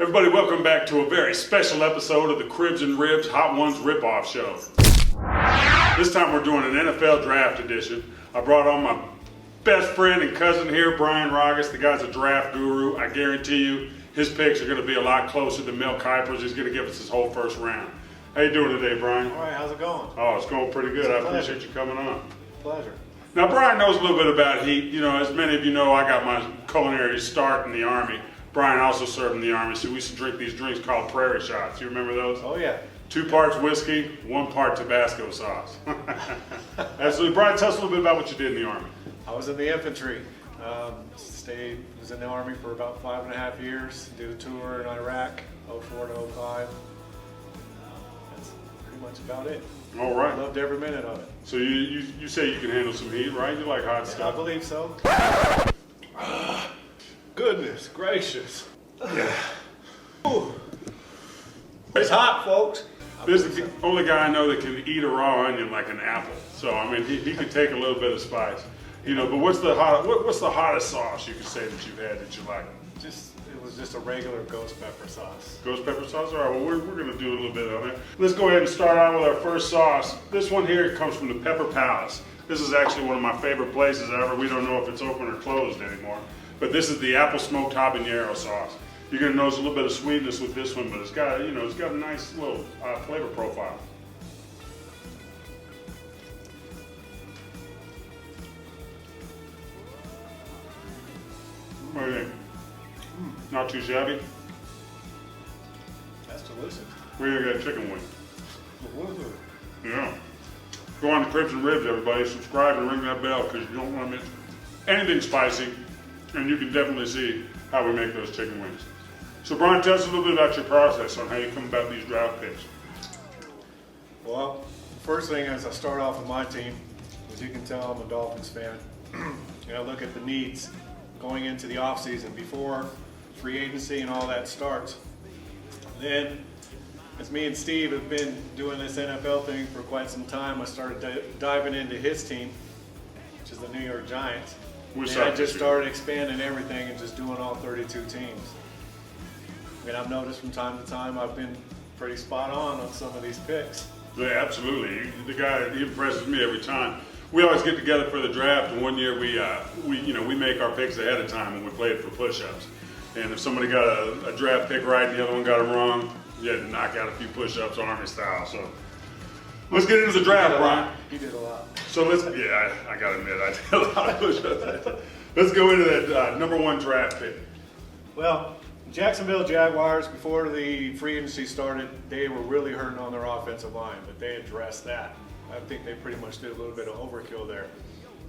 Everybody, welcome back to a very special episode of the Cribs and Ribs Hot Ones Ripoff Show. This time we're doing an NFL Draft Edition. I brought on my best friend and cousin here, Brian Raugust. The guy's a draft guru. I guarantee you his picks are going to be a lot closer than Mel Kiper's. He's going to give us his whole first round. How you doing today, Brian? All right, how's it going? Oh, it's going pretty good. I appreciate you coming on. Pleasure. Now, Brian knows a little bit about heat. You know, as many of you know, I got my culinary start in the Army. Brian also served in the Army, so we used to drink these drinks called prairie shots. You remember those? Oh, yeah. 2 parts whiskey, 1 part Tabasco sauce. Absolutely. Brian, tell us a little bit about what you did in the Army. I was in the infantry. Was in the Army for about 5.5 years. Did a tour in Iraq, 04 to 05. That's pretty much about it. All right. Loved every minute of it. So you say you can handle some heat, right? You like hot I stuff. believe so. Goodness gracious. Yeah. Ooh. It's hot, folks. This is the only guy I know that can eat a raw onion like an apple. So I mean, he can take a little bit of spice, you know. But what's the hottest sauce you could say that you've had that you like? It was just a regular ghost pepper sauce. Ghost pepper sauce. All right. Well, we're going to do a little bit of it. Let's go ahead and start out with our first sauce. This one here comes from the Pepper Palace. This is actually one of my favorite places ever. We don't know if it's open or closed anymore. But this is the apple smoked habanero sauce. You're going to notice a little bit of sweetness with this one, but it's got, you know, it's got a nice little flavor profile. What do you think? Not too shabby. That's delicious. We even got chicken wing. Delicious. Yeah. Go on to Cribs and Ribs, everybody. Subscribe and ring that bell because you don't want to miss anything spicy. And you can definitely see how we make those chicken wings. So Brian, tell us a little bit about your process on how you come about these draft picks. Well, the first thing is I start off with my team. As you can tell, I'm a Dolphins fan. And I look at the needs going into the offseason before free agency and all that starts. Then, as me and Steve have been doing this NFL thing for quite some time, I started diving into his team, which is the New York Giants. And I just started expanding everything and just doing all 32 teams. And I've noticed from time to time I've been pretty spot on some of these picks. Yeah, absolutely. The guy, he impresses me every time. We always get together for the draft, and one year we make our picks ahead of time when we play it for push-ups. And if somebody got a draft pick right and the other one got it wrong, you had to knock out a few push-ups Army style. So let's get into the draft, Brian. You did a lot. So I gotta admit, I did a lot of push-ups. Let's go into that number 1 draft pick. Well, Jacksonville Jaguars, before the free agency started, they were really hurting on their offensive line, but they addressed that. I think they pretty much did a little bit of overkill there.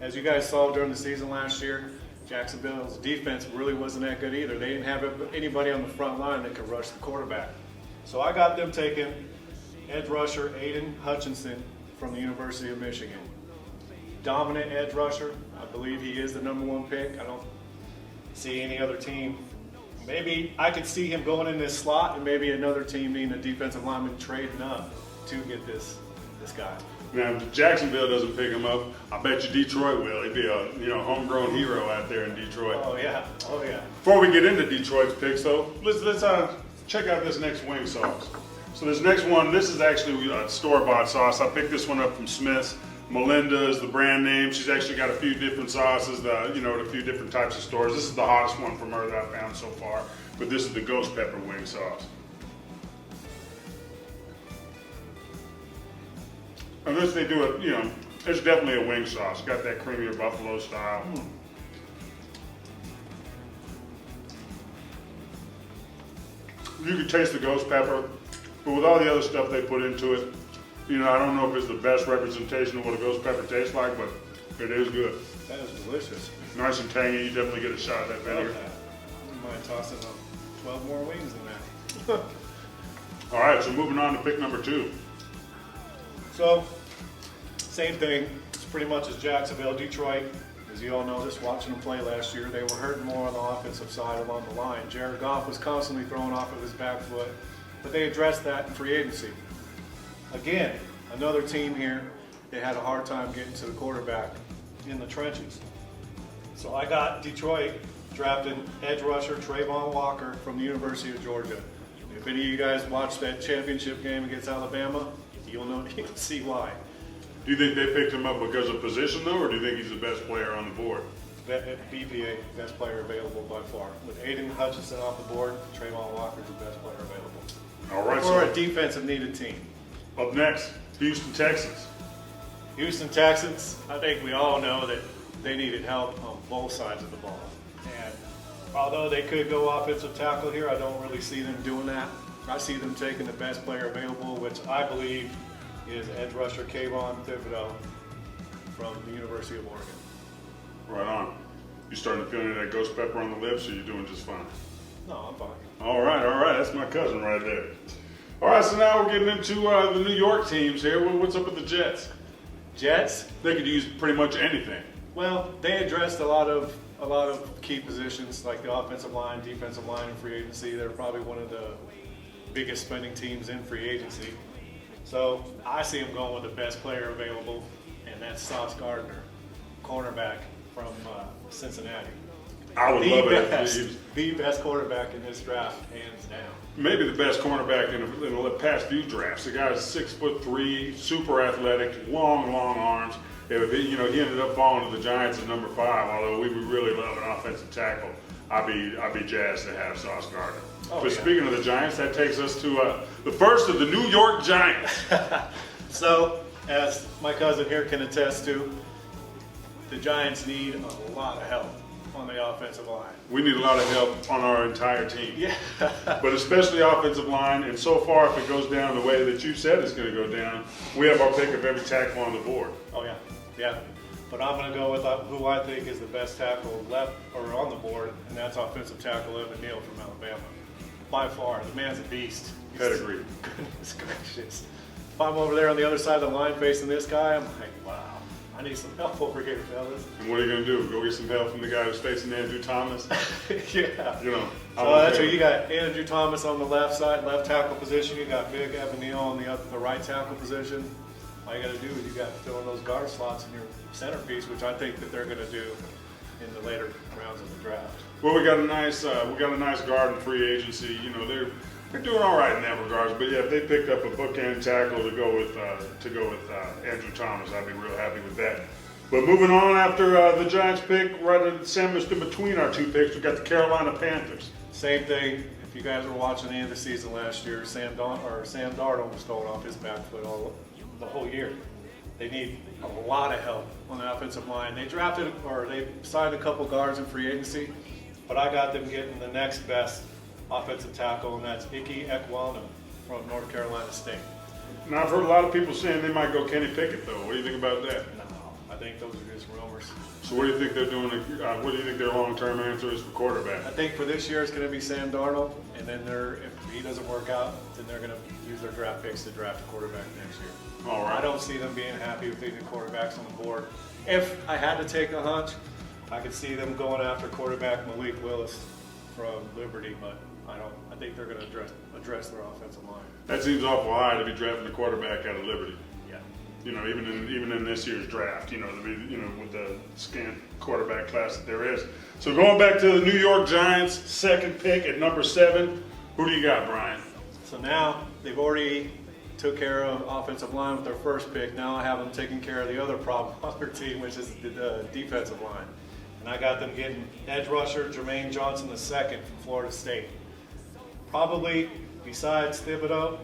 As you guys saw during the season last year, Jacksonville's defense really wasn't that good either. They didn't have anybody on the front line that could rush the quarterback. So I got them taking edge rusher Aiden Hutchinson from the University of Michigan. Dominant edge rusher. I believe he is the number 1 pick. I don't see any other team. Maybe I could see him going in this slot, and maybe another team needing a defensive lineman trading up to get this guy. Now, if Jacksonville doesn't pick him up, I bet you Detroit will. He'd be a homegrown hero out there in Detroit. Oh yeah, oh yeah. Before we get into Detroit's picks, though, let's check out this next wing sauce. So this next one, this is actually a store-bought sauce. I picked this one up from Smith's. Melinda is the brand name. She's actually got a few different sauces, at a few different types of stores. This is the hottest one from her that I've found so far. But this is the ghost pepper wing sauce. And this, they do it, it's definitely a wing sauce. Got that creamier buffalo style. You can taste the ghost pepper, but with all the other stuff they put into it, I don't know if it's the best representation of what a ghost pepper tastes like, but it is good. That is delicious. Nice and tangy. You definitely get a shot of that vinegar. I wouldn't mind tossing up 12 more wings than that. All right, so moving on to pick number 2. So, same thing. It's pretty much as Jacksonville, Detroit. As you all know, just watching them play last year, they were hurting more on the offensive side along the line. Jared Goff was constantly throwing off of his back foot, but they addressed that in free agency. Again, another team here, they had a hard time getting to the quarterback in the trenches. So I got Detroit drafted edge rusher Trayvon Walker from the University of Georgia. If any of you guys watched that championship game against Alabama, you'll see why. Do you think they picked him up because of position, though, or do you think he's the best player on the board? BPA, best player available by far. With Aiden Hutchinson off the board, Trayvon Walker's the best player available. All right, For so a defensive needed team. up next, Houston Texans. Houston Texans, I think we all know that they needed help on both sides of the ball. And although they could go offensive tackle here, I don't really see them doing that. I see them taking the best player available, which I believe is edge rusher Kayvon Thibodeau from the University of Oregon. Right on. You starting to feel any of that ghost pepper on the lips, or you doing just fine? No, I'm fine. All right. That's my cousin right there. All right, so now we're getting into the New York teams here. What's up with the Jets? Jets, They could use pretty much anything. well, they addressed a lot of key positions like the offensive line, defensive line, and free agency. They're probably one of the biggest spending teams in free agency. So I see them going with the best player available, and that's Sauce Gardner, cornerback from Cincinnati. I would love it if he was The best quarterback in this draft, hands down. maybe the best cornerback in the past few drafts. The guy's 6'3", super athletic, long arms. He ended up falling to the Giants at number 5. Although we would really love an offensive tackle, I'd be jazzed to have Sauce Gardner. Oh, But yeah. speaking of the Giants, that takes us to the first of the New York Giants. So, as my cousin here can attest to, the Giants need a lot of help on the offensive line. We need a lot of help on our entire team. Yeah. But especially offensive line, and so far, if it goes down the way that you said it's going to go down, we have our pick of every tackle on the board. Oh yeah. But I'm going to go with who I think is the best tackle left or on the board, and that's offensive tackle Evan Neal from Alabama. By far, the man's a beast. Pedigree. Goodness gracious. If I'm over there on the other side of the line facing this guy, I'm like, wow, I need some help over here, fellas. And what are you going to do? Go get some help from the guy who's facing Andrew Thomas? Yeah. You know. So that's what you got. Andrew Thomas on the left side, left tackle position. You got big Evan Neal on the right tackle position. All you got to do is you got to fill in those guard slots in your centerpiece, which I think that they're going to do in the later rounds of the draft. Well, we got a nice guard in free agency. You know, they're doing all right in that regards. But yeah, if they picked up a bookend tackle to go with Andrew Thomas, I'd be real happy with that. But moving on after the Giants pick, right sandwiched in between our two picks, we got the Carolina Panthers. Same thing. If you guys were watching the end of the season last year, Sam Darnold was throwing off his back foot the whole year. They need a lot of help on the offensive line. They signed a couple guards in free agency, but I got them getting the next best offensive tackle, and that's Ike Ekwonu from North Carolina State. Now, I've heard a lot of people saying they might go Kenny Pickett, though. What do you think about that? No, I think those are just rumors. So what do you think they're doing? What do you think their long-term answer is for quarterback? I think for this year it's going to be Sam Darnold, and then if he doesn't work out, then they're going to use their draft picks to draft a quarterback next year. All right. I don't see them being happy with leaving quarterbacks on the board. If I had to take a hunch, I could see them going after quarterback Malik Willis from Liberty, but I don't. I think they're going to address their offensive line. That seems awful high to be drafting a quarterback out of Liberty. Yeah. You know, even in this year's draft, with the scant quarterback class that there is. So going back to the New York Giants, second pick at number 7, who do you got, Brian? So now they've already took care of offensive line with their first pick. Now I have them taking care of the other problem on their team, which is the defensive line. And I got them getting edge rusher Jermaine Johnson II from Florida State. Probably, besides Thibodeau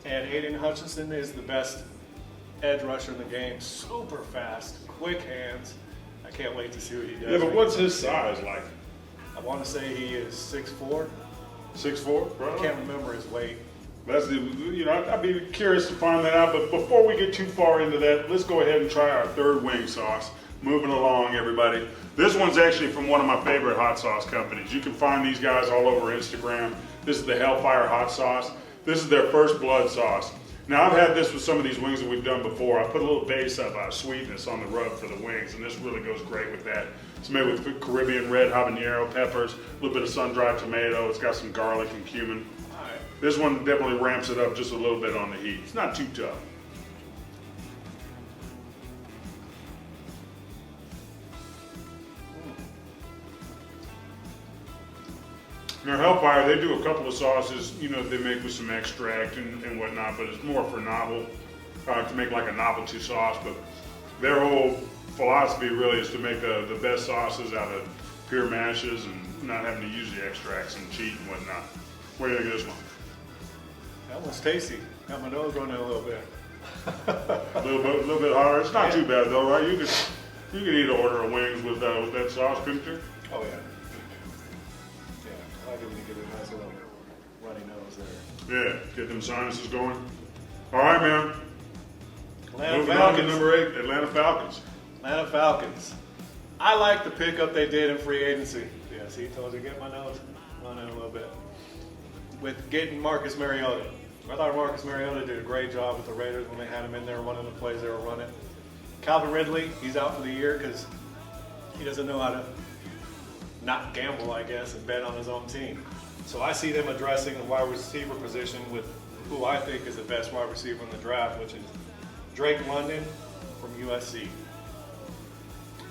and Aiden Hutchinson, is the best edge rusher in the game. Super fast, quick hands. I can't wait to see what he does. Yeah, but what's his size like? I want to say he is 6'4". 6'4", bro? I can't remember his weight. I'd be curious to find that out. But before we get too far into that, let's go ahead and try our third wing sauce. Moving along, everybody. This one's actually from one of my favorite hot sauce companies. You can find these guys all over Instagram. This is the Hellfire hot sauce. This is their first blood sauce. Now, I've had this with some of these wings that we've done before. I put a little base of sweetness on the rub for the wings, and this really goes great with that. It's made with Caribbean red habanero peppers, a little bit of sun-dried tomato. It's got some garlic and cumin. All right. This one definitely ramps it up just a little bit on the heat. It's not too tough. Now Hellfire, they do a couple of sauces, you know, they make with some extract and whatnot, but it's more for novel, to make like a novelty sauce. But their whole philosophy really is to make the best sauces out of pure mashes and not having to use the extracts and cheat and whatnot. What do you think of this one? That one's tasty. Got my nose running a little bit. A little bit harder. It's not too bad though, right? You could eat an order of wings with that sauce, couldn't you? Oh yeah. Yeah, I like it when you get a nice little runny nose there. Yeah, get them sinuses going. All right, man. Atlanta Moving Falcons. on to number 8, Atlanta Falcons. Atlanta Falcons. I like the pickup they did in free agency. Yeah, see, told you, get my nose running a little bit. With getting Marcus Mariota. I thought Marcus Mariota did a great job with the Raiders when they had him in there running the plays they were running. Calvin Ridley, he's out for the year because he doesn't know how to not gamble, I guess, and bet on his own team. So I see them addressing the wide receiver position with who I think is the best wide receiver in the draft, which is Drake London from USC.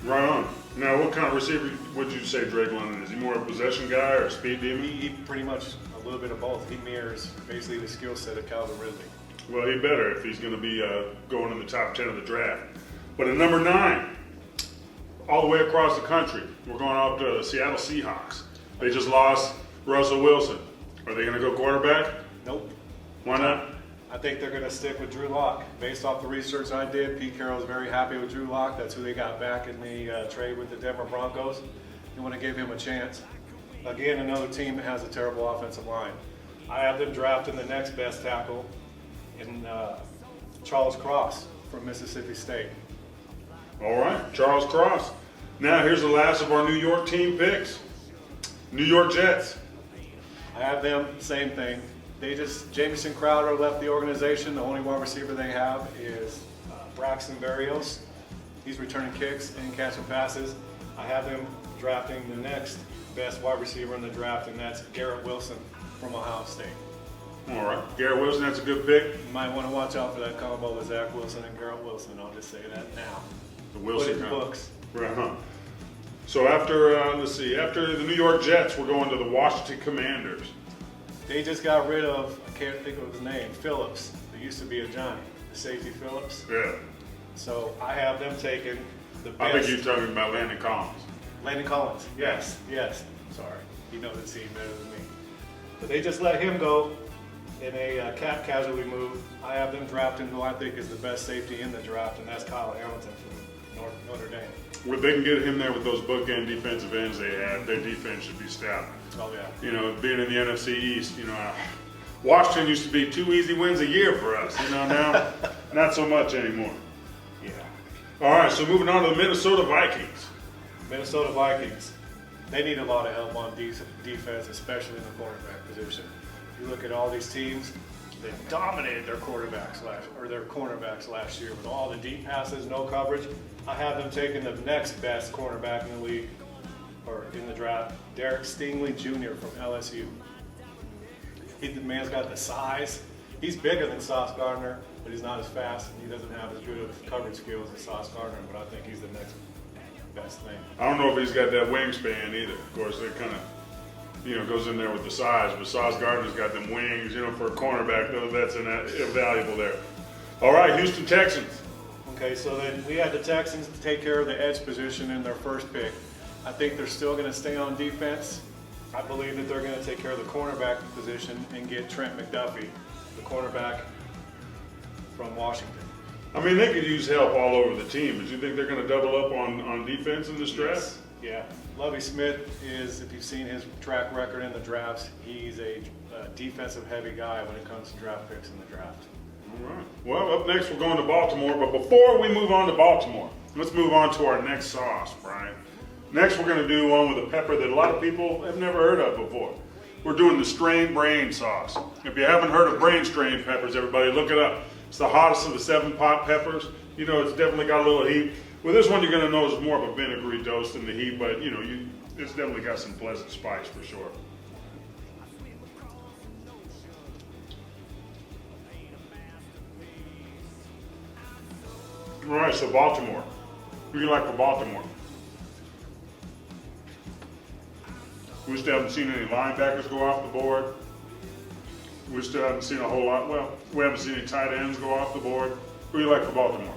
Right on. Now, what kind of receiver would you say Drake London is? He more a possession guy or a speed demon? He pretty much a little bit of both. He mirrors basically the skill set of Calvin Ridley. Well, he better if he's going to be going in the top 10 of the draft. But at number 9, all the way across the country, we're going off to the Seattle Seahawks. They just lost Russell Wilson. Are they going to go quarterback? Nope. Why not? I think they're going to stick with Drew Lock. Based off the research I did, Pete Carroll's very happy with Drew Lock. That's who they got back in the trade with the Denver Broncos. They want to give him a chance. Again, another team that has a terrible offensive line. I have them drafting the next best tackle in Charles Cross from Mississippi State. All right, Charles Cross. Now, here's the last of our New York team picks. New York Jets. I have them, same thing. Jamison Crowder left the organization. The only wide receiver they have is Braxton Berrios. He's returning kicks and catching passes. I have them drafting the next best wide receiver in the draft, and that's Garrett Wilson from Ohio State. All right, Garrett Wilson, that's a good pick. You might want to watch out for that combo with Zach Wilson and Garrett Wilson. I'll just say that now. The Wilson Put it in combo. books. Right, huh? So after, after the New York Jets, we're going to the Washington Commanders. They just got rid of, I can't think of his name, Phillips. There used to be a Johnny, the safety Phillips. Yeah. So I have them taking the best. I think you're talking about Landon Collins. Landon Collins, yes. Sorry, he knows the team better than me. But they just let him go in a cap casualty move. I have them drafting who I think is the best safety in the draft, and that's Kyle Hamilton from Notre Dame. Well, they can get him there with those bookend defensive ends they have. Their defense should be stout. Oh yeah. You know, being in the NFC East, you know, Washington used to be 2 easy wins a year for us. You know, now not so much anymore. Yeah. All right, so moving on to the Minnesota Vikings. Minnesota Vikings. They need a lot of help on defense, especially in the cornerback position. You look at all these teams, they dominated their cornerbacks last year with all the deep passes, no coverage. I have them taking the next best cornerback in the league, or in the draft, Derek Stingley Jr. from LSU. The man's got the size. He's bigger than Sauce Gardner, but he's not as fast, and he doesn't have as good of coverage skills as Sauce Gardner, but I think he's the next best thing. I don't know if he's got that wingspan either. Of course, it kind of, you know, goes in there with the size, but Sauce Gardner's got them wings, you know, for a cornerback, though, that's invaluable there. All right, Houston Texans. Okay, so then we had the Texans to take care of the edge position in their first pick. I think they're still going to stay on defense. I believe that they're going to take care of the cornerback position and get Trent McDuffie, the cornerback from Washington. I mean, they could use help all over the team, but you think they're going to double up on defense in this draft? Yes. Yeah. Lovie Smith is, if you've seen his track record in the drafts, he's a defensive-heavy guy when it comes to draft picks in the draft. All right. Well, up next we're going to Baltimore, but before we move on to Baltimore, let's move on to our next sauce, Brian. Next we're going to do one with a pepper that a lot of people have never heard of before. We're doing the strained brain sauce. If you haven't heard of brain strained peppers, everybody look it up. It's the hottest of the 7-pot peppers. You know, it's definitely got a little heat. With this one, you're going to know it's more of a vinegary dose than the heat, but you know, it's definitely got some pleasant spice for sure. All right, so Baltimore. Who do you like for Baltimore? We still haven't seen any linebackers go off the board. We still haven't seen a whole lot. Well, we haven't seen any tight ends go off the board. Who do you like for Baltimore?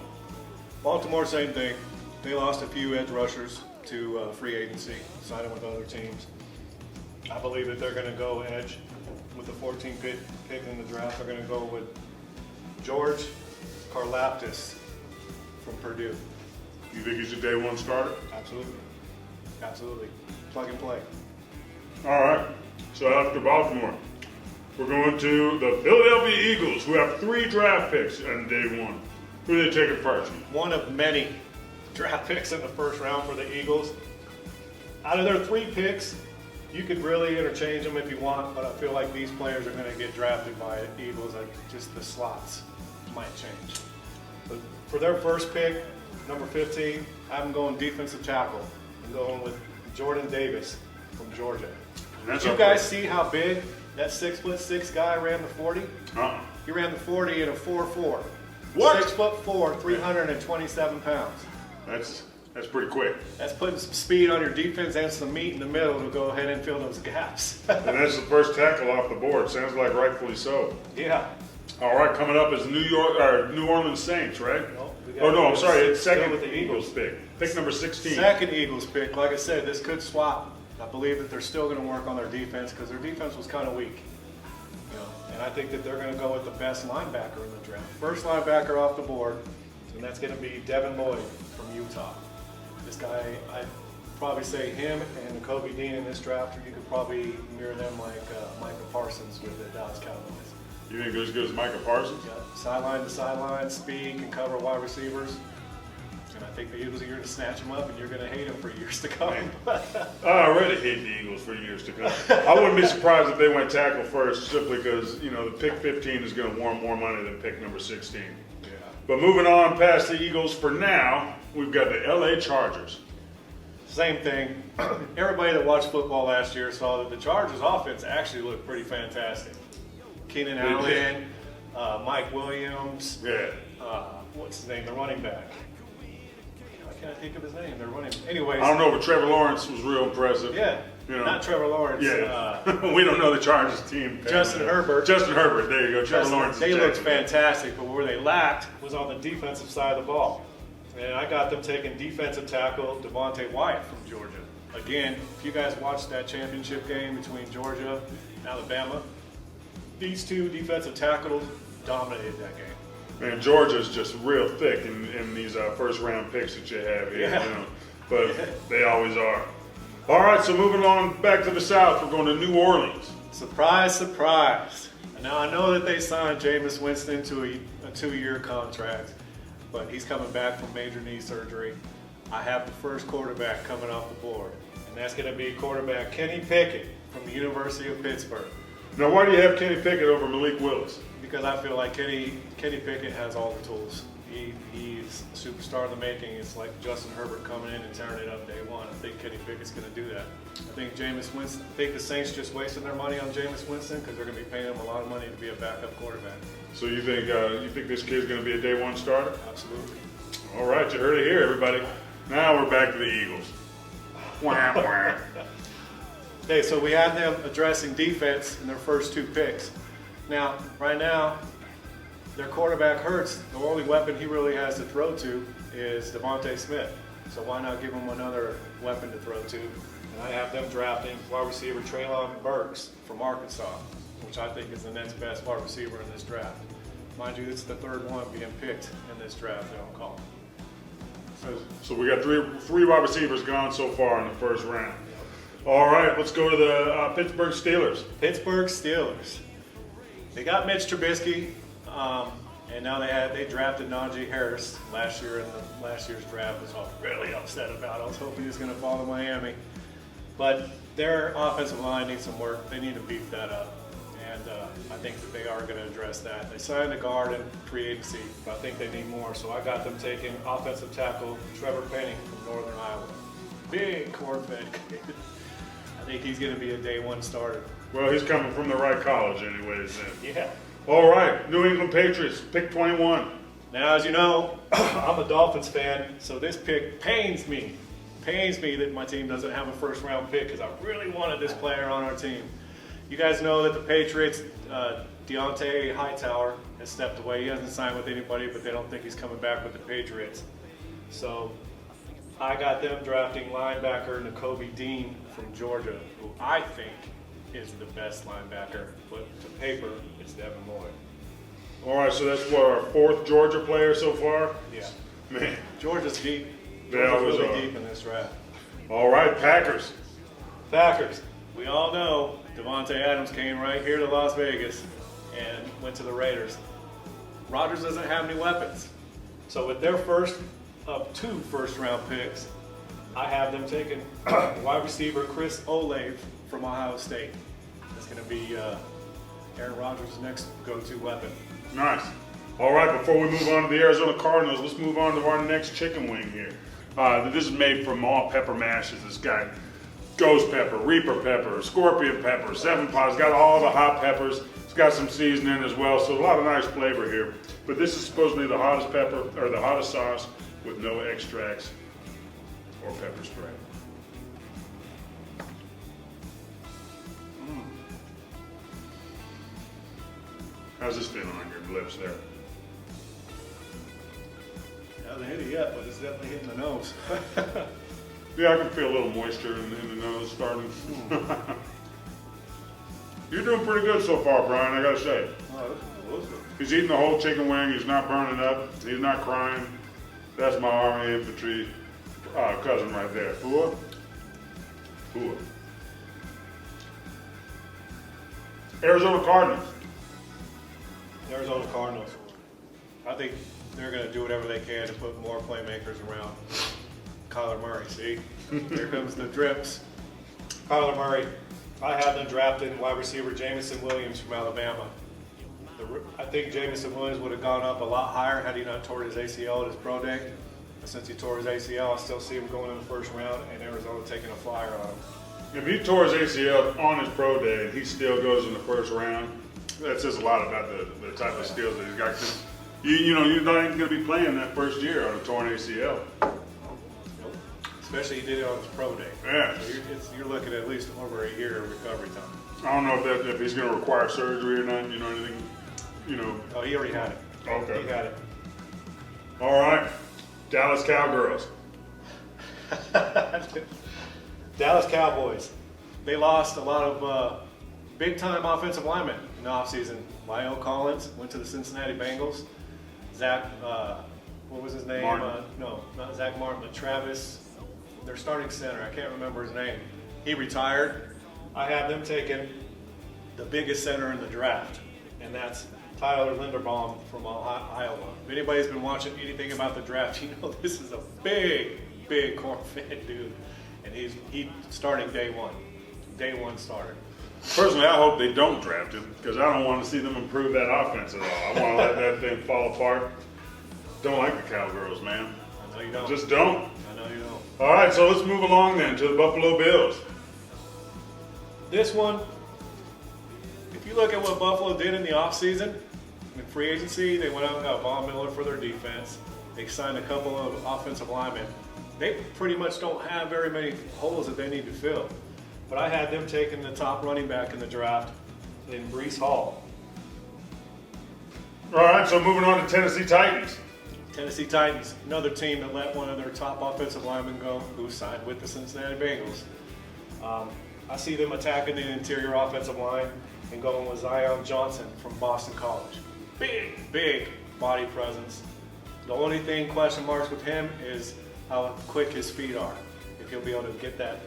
Baltimore, same thing. They lost a few edge rushers to free agency, signing with other teams. I believe that they're going to go edge with the 14th pick in the draft. They're going to go with George Karlaftis from Purdue. You think he's a day one starter? Absolutely. Absolutely. Plug and play. All right. So after Baltimore, we're going to the Philadelphia Eagles, who have 3 draft picks on day one. Who are they taking first? One of many draft picks in the first round for the Eagles. Out of their 3 picks, you could really interchange them if you want, but I feel like these players are going to get drafted by Eagles. Like just the slots might change. But for their first pick, number 15, I have them going defensive tackle. I'm going with Jordan Davis from Georgia. Did you guys see how big that 6'6" guy ran the 40? Uh-uh. He ran the 40 in a 4.4. What? 6'4", 327 pounds. That's pretty quick. That's putting some speed on your defense and some meat in the middle to go ahead and fill those gaps. And that's the first tackle off the board. Sounds like rightfully so. Yeah. All right, coming up is New Orleans Saints, right? No, I'm sorry. It's still second with the Eagles pick. Pick number 16. Second Eagles pick. Like I said, this could swap. I believe that they're still going to work on their defense because their defense was kind of weak. You know, and I think that they're going to go with the best linebacker in the draft. First linebacker off the board, and that's going to be Devin Lloyd from Utah. This guy, I'd probably say him and Kobe Dean in this draft, or you could probably mirror them like Micah Parsons with the Dallas Cowboys. You think they're as good as Micah Parsons? Yeah, sideline to sideline, speed, can cover wide receivers. And I think the Eagles are going to snatch him up, and you're going to hate him for years to come. I already hate the Eagles for years to come. I wouldn't be surprised if they went tackle first, simply because the pick 15 is going to warrant more money than pick number 16. Yeah. But moving on past the Eagles for now, we've got the LA Chargers. Same thing. Everybody that watched football last year saw that the Chargers offense actually looked pretty fantastic. Keenan Allen, Mike Williams. Yeah. What's his name? The running back. Why can't I think of his name? They're running. Anyways. I don't know, but Trevor Lawrence was real impressive. Yeah. Not Trevor Lawrence. Yeah. We don't know the Chargers team. Justin Herbert. Justin Herbert. There you go. Trevor Lawrence. They looked fantastic, but where they lacked was on the defensive side of the ball. And I got them taking defensive tackle Devontae Wyatt from Georgia. Again, if you guys watched that championship game between Georgia and Alabama, these 2 defensive tackles dominated that game. Man, Georgia's just real thick in these first round picks that you have here. Yeah. But they always are. All right, so moving on back to the South, we're going to New Orleans. Surprise, surprise. Now I know that they signed Jameis Winston to a 2-year contract, but he's coming back from major knee surgery. I have the first quarterback coming off the board, and that's going to be quarterback Kenny Pickett from the University of Pittsburgh. Now, why do you have Kenny Pickett over Malik Willis? Because I feel like Kenny Pickett has all the tools. He's a superstar in the making. It's like Justin Herbert coming in and tearing it up day one. I think Kenny Pickett's going to do that. I think Jameis Winston. I think the Saints just wasted their money on Jameis Winston because they're going to be paying him a lot of money to be a backup quarterback. So you think this kid's going to be a day one starter? Absolutely. All right, you heard it here, everybody. Now we're back to the Eagles. Wah, wah. Okay, so we had them addressing defense in their first 2 picks. Now, right now, their quarterback hurts. The only weapon he really has to throw to is Devontae Smith. So why not give him another weapon to throw to? And I have them drafting wide receiver Treylon Burks from Arkansas, which I think is the next best wide receiver in this draft. Mind you, it's the 3rd one being picked in this draft that I'm calling. So we got three wide receivers gone so far in the first round. All right, let's go to the Pittsburgh Steelers. Pittsburgh Steelers. They got Mitch Trubisky, and now they drafted Najee Harris last year in the last year's draft, which I was really upset about. I was hoping he was going to fall to Miami. But their offensive line needs some work. They need to beef that up. And I think that they are going to address that. They signed a guard in free agency, but I think they need more. So I got them taking offensive tackle Trevor Penning from Northern Iowa. Big corn-fed kid. I think he's going to be a day one starter. Well, he's coming from the right college anyways then. Yeah. All right, New England Patriots, pick 21. Now, as you know, I'm a Dolphins fan, so this pick pains me. pains me that my team doesn't have a first round pick because I really wanted this player on our team. You guys know that the Patriots, Deontay Hightower has stepped away. He hasn't signed with anybody, but they don't think he's coming back with the Patriots. So I got them drafting linebacker N'Kobe Dean from Georgia, who I think is the best linebacker, but to paper, it's Devin Lloyd. All right, so that's what, our fourth Georgia player so far? Yeah. Man. Georgia's deep. They Georgia's always really are. deep in this draft. All right, Packers. Packers. We all know Devontae Adams came right here to Las Vegas and went to the Raiders. Rodgers doesn't have any weapons. So with their first of 2 first-round picks, I have them taking wide receiver Chris Olave from Ohio State. That's going to be Aaron Rodgers' next go-to weapon. Nice. All right, before we move on to the Arizona Cardinals, let's move on to our next chicken wing here. This is made from all pepper mashes. It's got ghost pepper, reaper pepper, scorpion pepper, 7 pods. It's got all the hot peppers. It's got some seasoning as well, so a lot of nice flavor here. But this is supposed to be the hottest pepper, or the hottest sauce with no extracts or pepper spray. How's this feeling on your lips there? Hasn't hit it yet, but it's definitely hitting the nose. Yeah, I can feel a little moisture in the nose starting. You're doing pretty good so far, Brian, I gotta say. Oh, this is good. He's eating the whole chicken wing, he's not burning up, he's not crying. That's my Army Infantry cousin right there. Fua? Fua. Arizona Cardinals. Arizona Cardinals. I think they're going to do whatever they can to put more playmakers around Kyler Murray. See, here comes the drips. Kyler Murray. I have them drafting wide receiver Jamison Williams from Alabama. I think Jamison Williams would have gone up a lot higher had he not tore his ACL at his pro day. But since he tore his ACL, I still see him going in the first round and Arizona taking a flyer on him. If he tore his ACL on his pro day and he still goes in the first round, that says a lot about the type of skills that he's got. 'Cause you're not even going to be playing that first year on a torn ACL. Nope. Especially he did it on his pro day. Yeah. So you're looking at least over a year of recovery time. I don't know if he's going to require surgery or not. You know anything? Oh, he already had it. Okay. He had it. All right, Dallas Cowgirls. Dallas Cowboys. They lost a lot of big-time offensive linemen in the offseason. Lyle Collins went to the Cincinnati Bengals. Zach, what was his name? Martin. No, not Zach Martin, but Travis, their starting center. I can't remember his name. He retired. I have them taking the biggest center in the draft, and that's Tyler Linderbaum from Iowa. If anybody's been watching anything about the draft, you know this is a big corn-fed dude, and he's starting day one starter. Personally, I hope they don't draft him because I don't want to see them improve that offense at all. I want to let that thing fall apart. Don't like the Cowgirls, man. I know you don't. Just don't. I know you don't. All right, so let's move along then to the Buffalo Bills. This one, if you look at what Buffalo did in the offseason, in free agency, they went out and got Von Miller for their defense. They signed a couple of offensive linemen. They pretty much don't have very many holes that they need to fill. But I had them taking the top running back in the draft in Breece Hall. All right, so moving on to Tennessee Titans. Tennessee Titans, another team that let one of their top offensive linemen go, who signed with the Cincinnati Bengals. I see them attacking the interior offensive line and going with Zion Johnson from Boston College. Big body presence. The only thing question marks with him is how quick his feet are. If he'll be able to get that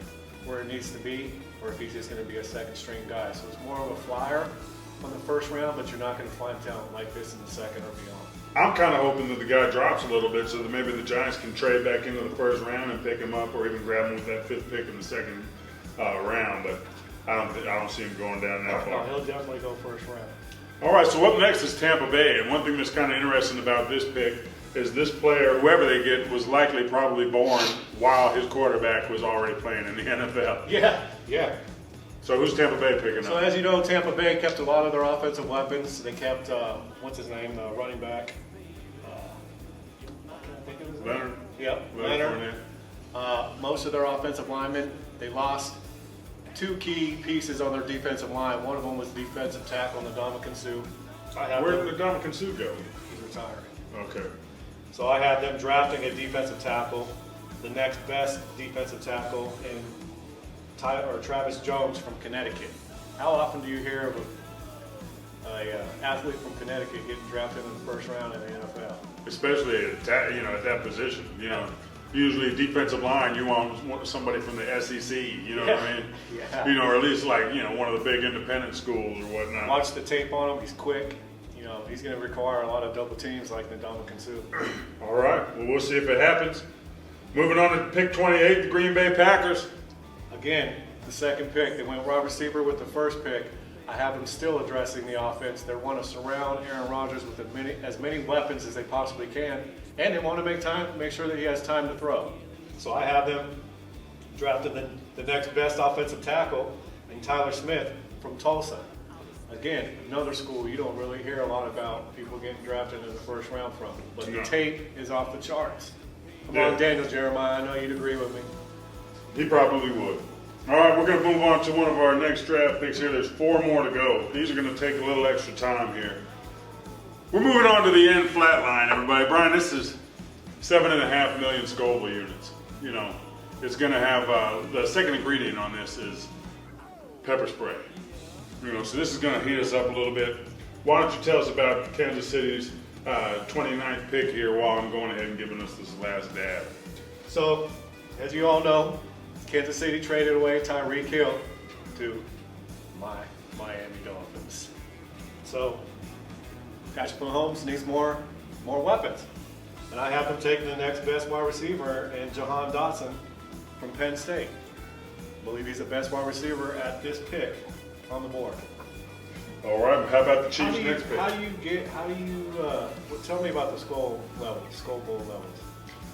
where it needs to be, or if he's just going to be a second string guy. So it's more of a flyer on the first round, but you're not going to find talent like this in the second or beyond. I'm kind of hoping that the guy drops a little bit so that maybe the Giants can trade back into the first round and pick him up, or even grab him with that 5th pick in the second round. But I don't see him going down that No, far. he'll definitely go first round. All right, so up next is Tampa Bay, and one thing that's kind of interesting about this pick is this player, whoever they get, was likely probably born while his quarterback was already playing in the NFL. Yeah. So who's Tampa Bay picking So up? as you know, Tampa Bay kept a lot of their offensive weapons. They kept, what's his name, the running back? Can I think of his name? Leonard? Yep, Leonard Leonard. Most of their offensive linemen, they lost 2 key pieces on their defensive line. One of them was defensive tackle, Ndamukong Suh. Where did Ndamukong Suh go? He's retiring. Okay. So I have them drafting a defensive tackle, the next best defensive tackle in Travis Jones from Connecticut. How often do you hear of a athlete from Connecticut getting drafted in the first round in the NFL? Especially at that position. Usually defensive line, you want somebody from the SEC. You know what I mean? Yeah. Or at least like one of the big independent schools or whatnot. Watch the tape on him. He's quick. He's going to require a lot of double teams like Ndamukong Suh. All right. Well, we'll see if it happens. Moving on to pick 28, the Green Bay Packers. Again, the second pick. They went wide receiver with the first pick. I have them still addressing the offense. They want to surround Aaron Rodgers with as many weapons as they possibly can, and they want to make sure that he has time to throw. So I have them drafted the next best offensive tackle in Tyler Smith from Tulsa. Again, another school you don't really hear a lot about people getting drafted in the first round from, but the tape is off the charts. Come on, Daniel Jeremiah, I know you'd agree with me. He probably would. All right, we're going to move on to one of our next draft picks here. There's 4 more to go. These are going to take a little extra time here. We're moving on to the end flat line, everybody. Brian, this is 7.5 million Scoville units. It's going to have, the second ingredient on this is pepper spray. So this is going to heat us up a little bit. Why don't you tell us about Kansas City's 29th pick here while I'm going ahead and giving us this last dab. So, as you all know, Kansas City traded away Tyreek Hill to my Miami Dolphins. So, Patrick Mahomes needs more weapons. And I have them taking the next best wide receiver in Jahan Dotson from Penn State. I believe he's the best wide receiver at this pick on the board. All right, how about the Chiefs next pick? Tell me about the Skull Bowl levels.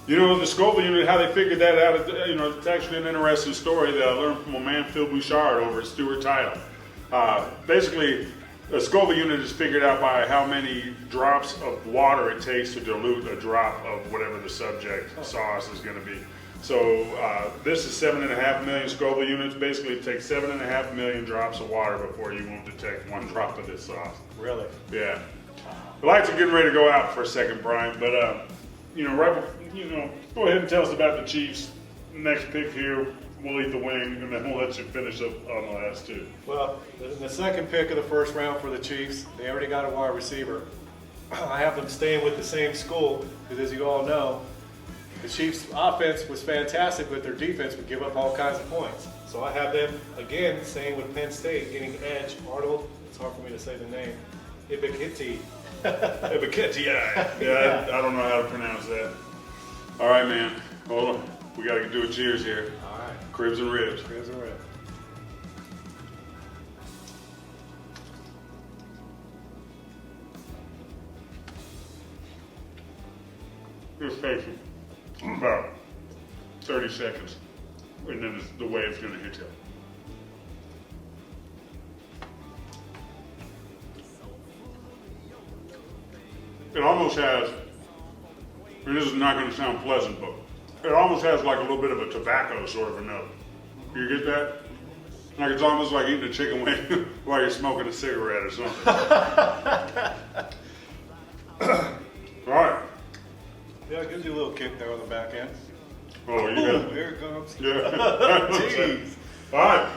The Scoville unit, how they figured that out, it's actually an interesting story that I learned from a man, Phil Bouchard, over at Stewart Title. Basically, the Scoville unit is figured out by how many drops of water it takes to dilute a drop of whatever the subject sauce is going to be. So this is 7.5 million Scoville units. Basically, it takes 7.5 million drops of water before you won't detect 1 drop of this sauce. Really? Yeah. The lights are getting ready to go out for a second, Brian, but go ahead and tell us about the Chiefs' next pick here. We'll eat the wing, and then we'll let you finish up on the last 2. Well, the second pick of the first round for the Chiefs, they already got a wide receiver. I have them staying with the same school because, as you all know, the Chiefs' offense was fantastic, but their defense would give up all kinds of points. So I have them, again, staying with Penn State, getting edge. Arnold, it's hard for me to say the name, Ibikiti. Ibikiti, yeah. I don't know how to pronounce that. All right, man. Hold on. We got to do a cheers here. All right. Cribs and ribs. Cribs and ribs. Just patient. About 30 seconds. And then the way it's going to hit you. It almost has, and this is not going to sound pleasant, but it almost has like a little bit of a tobacco sort of a note. You get that? Like it's almost like eating a chicken wing while you're smoking a cigarette or something. All right. Yeah, it gives you a little kick there on the back end. Oh, yeah. Here it comes. Yeah. Jeez. All right.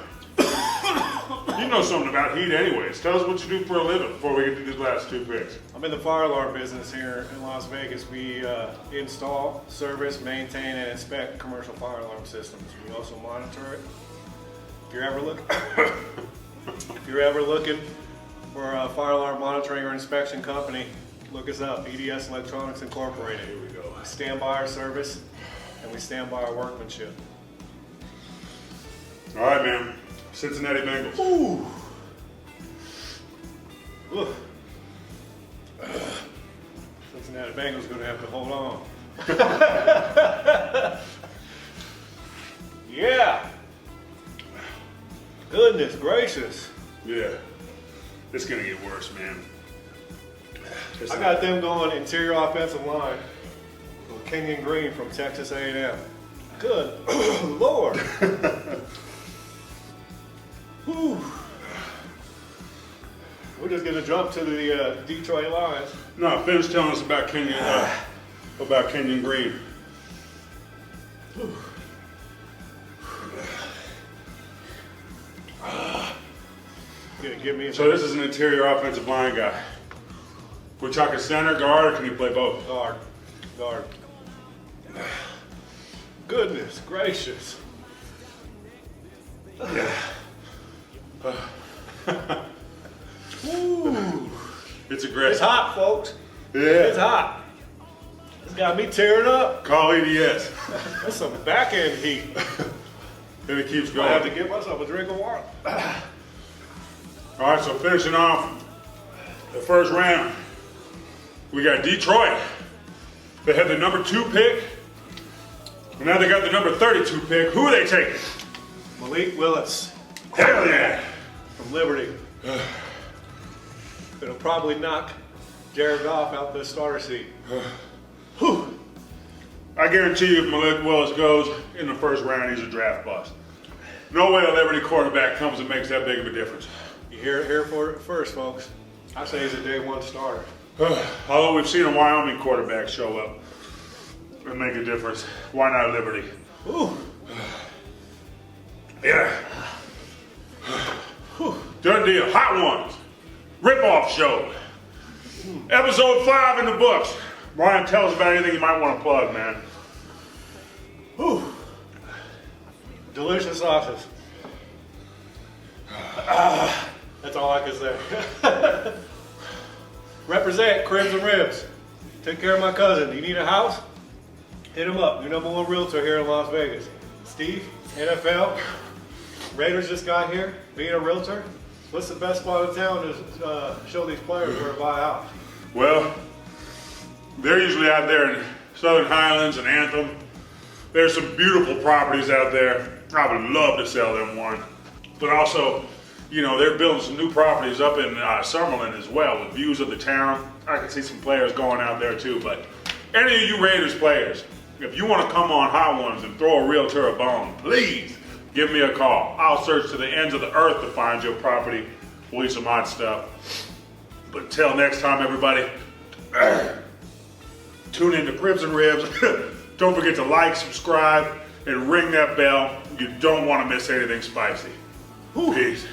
You know something about heat anyways. Tell us what you do for a living before we get to these last 2 picks. I'm in the fire alarm business here in Las Vegas. We install, service, maintain, and inspect commercial fire alarm systems. We also monitor it. If you're ever looking for a fire alarm monitoring or inspection company, look us up, EDS Electronics Incorporated. Here we go. We stand by our service, and we stand by our workmanship. All right, man. Cincinnati Bengals. Ooh. Ooh. Cincinnati Bengals going to have to hold on. Yeah. Goodness gracious. Yeah. It's going to get worse, man. I got them going interior offensive line. Kenyon Green from Texas A&M. Good Lord. Whew. We're just gonna jump to the Detroit Lions. No, finish telling us about Kenyon Green. Give me a So this is an interior offensive line guy. We're talking center, guard, or can he play both? guard. Guard. Goodness gracious. Woo. It's aggressive. It's hot, folks. Yeah. It's hot. It's got me tearing up. Call EDS. That's some back end heat. And it keeps I going. have to get myself a drink of water. All right, so finishing off the first round, we got Detroit. They had the number 2 pick. And now they got the number 32 pick. Who are they taking? Malik Willis Hell yeah. from Liberty. It'll probably knock Jared Goff out the starter seat. Whew. I guarantee you if Malik Willis goes in the first round, he's a draft bust. No way a Liberty quarterback comes and makes that big of a difference. You hear it here for it first, folks. I say he's a day 1 starter. Although we've seen a Wyoming quarterback show up and make a difference. Why not Liberty? Ooh. Yeah. Done deal. Hot Ones. Rip-off show. Episode 5 in the books. Brian, tell us about anything you might want to plug, man. Ooh. Delicious sauces. That's all I can say. Represent Cribs and Ribs. Take care of my cousin. You need a house? Hit him up. Your number 1 realtor here in Las Vegas. Steve, NFL. Raiders just got here. Being a realtor. What's the best spot in town to show these players where to buy out? Well, they're usually out there in Southern Highlands and Anthem. There's some beautiful properties out there. I would love to sell them one. But also, you know, they're building some new properties up in Summerlin as well with views of the town. I can see some players going out there too. But any of you Raiders players, if you want to come on Hot Ones and throw a realtor a bone, please give me a call. I'll search to the ends of the earth to find your property. We'll eat some hot stuff. But until next time, everybody, tune in to Cribs and Ribs. Don't forget to like, subscribe, and ring that bell. You don't want to miss anything spicy. Peace.